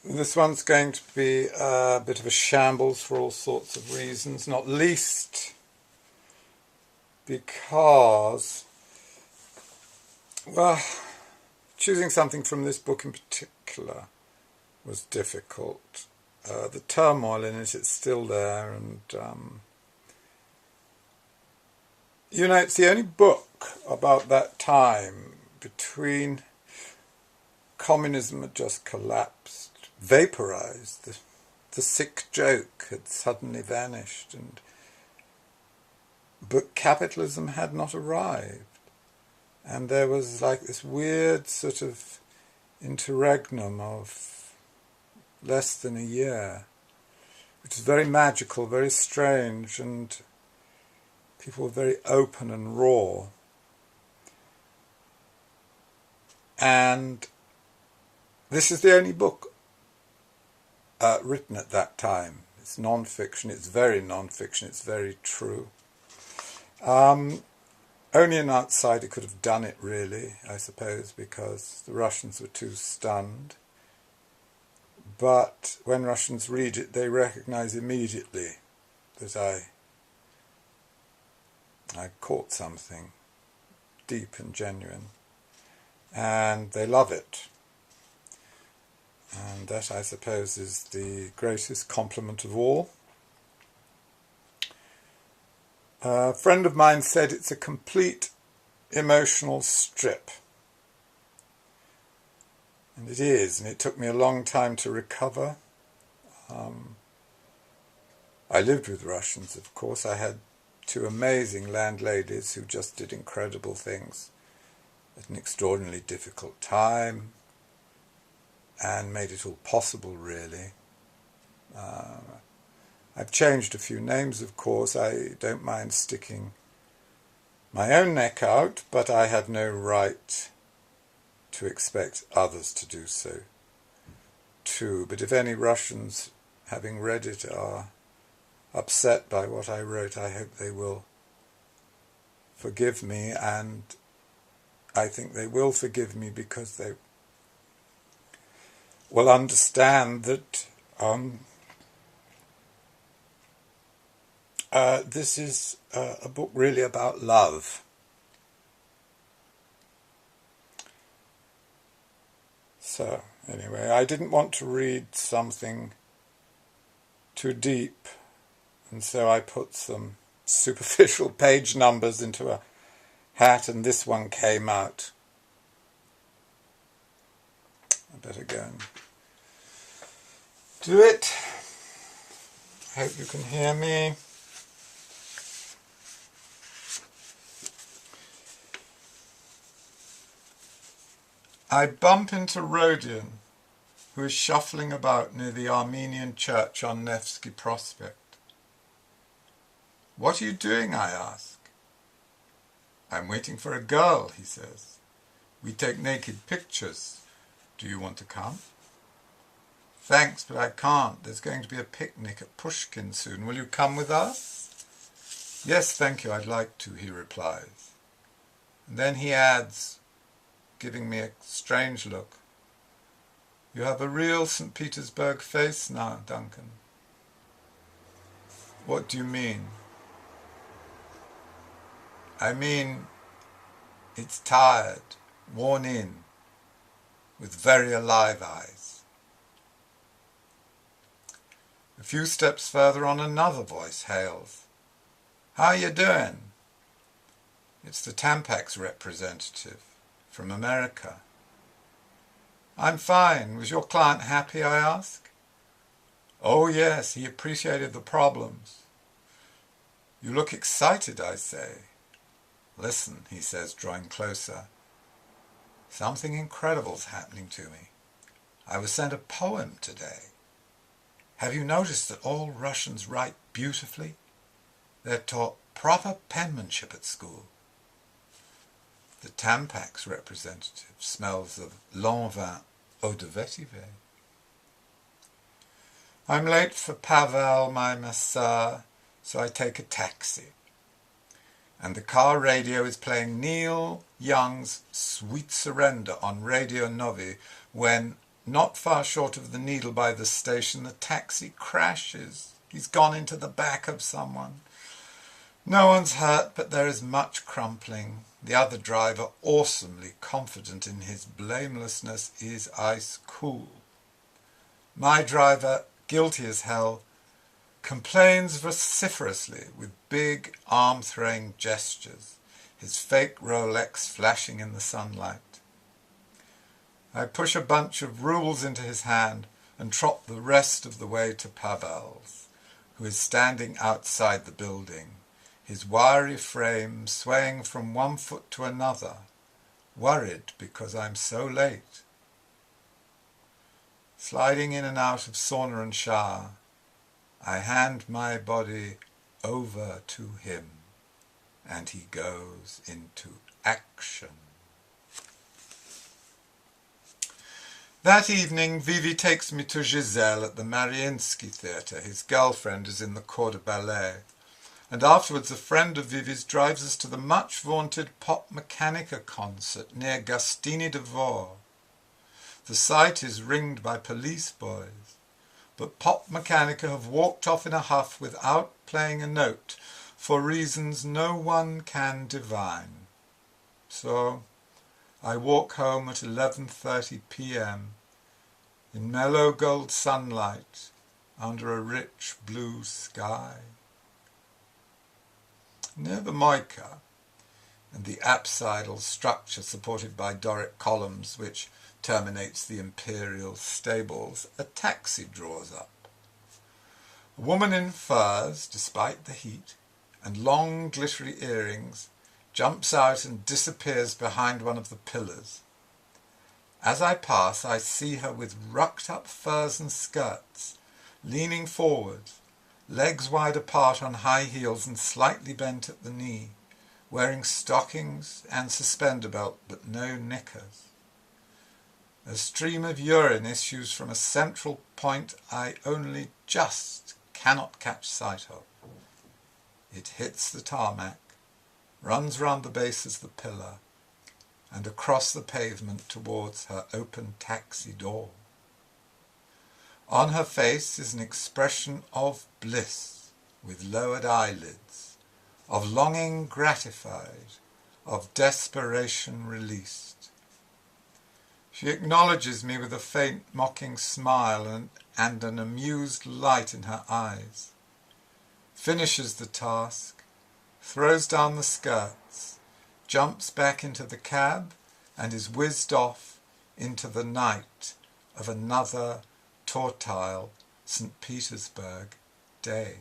This one's going to be a bit of a shambles for all sorts of reasons, not least because, well, choosing something from this book in particular was difficult. The turmoil in it, it's still there, and you know, it's the only book about that time between communism had just collapsed, vaporized, the sick joke had suddenly vanished, but capitalism had not arrived, and there was like this weird sort of interregnum of less than a year, which is very magical, very strange, and people were very open and raw. And this is the only book written at that time. It's non-fiction, it's very non-fiction, it's very true. Only an outsider could have done it, really, I suppose, because the Russians were too stunned. But when Russians read it, they recognize immediately that I caught something deep and genuine, and they love it. And that, I suppose, is the greatest compliment of all. A friend of mine said it's a complete emotional strip. And it is, and it took me a long time to recover. I lived with Russians, of course. I had two amazing landladies who just did incredible things at an extraordinarily difficult time and made it all possible, really. I've changed a few names, of course. I don't mind sticking my own neck out, but I have no right to expect others to do so too. But if any Russians, having read it, are upset by what I wrote, I hope they will forgive me, and I think they will forgive me because they will understand that this is a book really about love. So, anyway, I didn't want to read something too deep, and so I put some superficial page numbers into a hat, and this one came out. I better go and do it. I hope you can hear me. I bump into Rodion, who is shuffling about near the Armenian church on Nevsky Prospect. "What are you doing?" I ask. "I'm waiting for a girl," he says. "We take naked pictures. Do you want to come?" "Thanks, but I can't. There's going to be a picnic at Pushkin soon. Will you come with us?" "Yes, thank you, I'd like to," he replies. And then he adds, giving me a strange look, "You have a real St. Petersburg face now, Duncan." "What do you mean?" "I mean, it's tired, worn in, with very alive eyes." A few steps further on, another voice hails, "How you doing?" It's the Tampax representative from America. "I'm fine. Was your client happy?" I ask. "Oh yes, he appreciated the problems." "You look excited," I say. "Listen," he says, drawing closer. "Something incredible's happening to me. I was sent a poem today. Have you noticed that all Russians write beautifully? They're taught proper penmanship at school." The Tampax representative smells of Lanvin eau de vetiver. I'm late for Pavel, my masseur, so I take a taxi. And the car radio is playing Neil Young's Sweet Surrender on Radio Novi when not far short of the Needle by the station, the taxi crashes. He's gone into the back of someone. No one's hurt, but there is much crumpling. The other driver, awesomely confident in his blamelessness, is ice cool. My driver, guilty as hell, complains vociferously with big arm-throwing gestures, his fake Rolex flashing in the sunlight. I push a bunch of rubles into his hand and trot the rest of the way to Fallowell's, who is standing outside the building, his wiry frame swaying from one foot to another, worried because I'm so late. Sliding in and out of sauna and shower, I hand my body over to him, and he goes into action. That evening, Vivi takes me to Giselle at the Mariinsky Theatre. His girlfriend is in the corps de ballet. And afterwards a friend of Vivi's drives us to the much-vaunted Pop Mechanica concert near Gastini Dvor. The site is ringed by police boys, but Pop Mechanica have walked off in a huff without playing a note, for reasons no one can divine. So I walk home at 11:30 p.m. in mellow gold sunlight under a rich blue sky. Near the Moika and the apsidal structure supported by Doric columns which terminates the imperial stables, a taxi draws up. A woman in furs, despite the heat, and long glittery earrings, jumps out and disappears behind one of the pillars. As I pass, I see her with rucked-up furs and skirts, leaning forward, legs wide apart on high heels and slightly bent at the knee, wearing stockings and suspender belt but no knickers. A stream of urine issues from a central point I only just cannot catch sight of. It hits the tarmac, runs round the base of the pillar, and across the pavement towards her open taxi door. On her face is an expression of bliss, with lowered eyelids, of longing gratified, of desperation released. She acknowledges me with a faint mocking smile and an amused light in her eyes, finishes the task, throws down the skirts, jumps back into the cab, and is whizzed off into the night of another tortile St. Petersburg day.